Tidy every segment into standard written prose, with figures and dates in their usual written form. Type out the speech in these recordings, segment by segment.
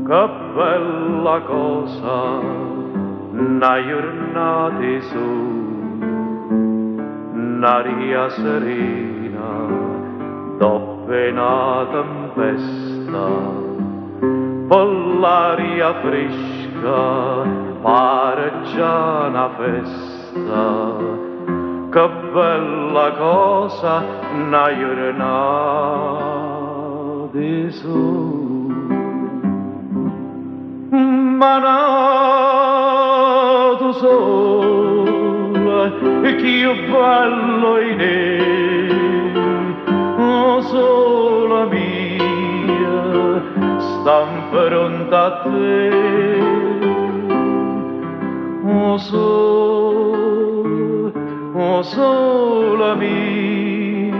Che bella cosa, una giornata su, un'aria serena, dopo una tempesta, con l'aria fresca, pare già una festa. Che bella cosa, una giornata su. Manato sole, che bello in oh sola mia, stan pronta a te, oh sola mia,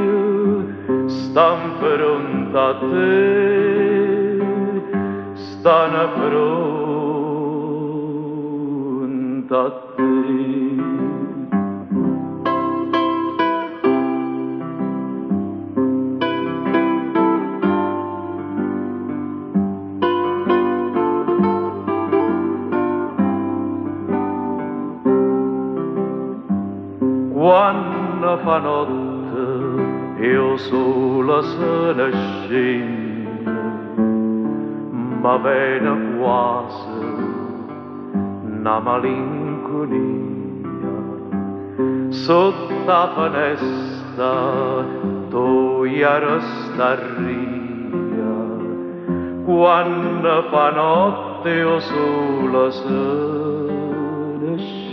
stan pronta a te. Stanno pronta a te. Quando fa notte io solo se ne scendo, ma viene quasi una malinconia sotto la finestra tu resta ria quando fa notte io sola se ne scendo.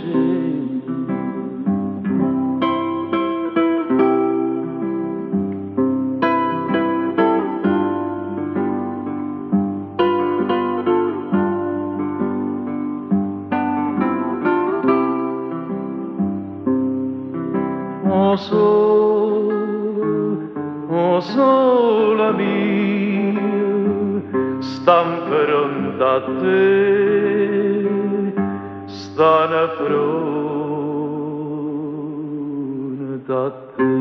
Oh sola mia, stan pronta a te, stanno pronta a te.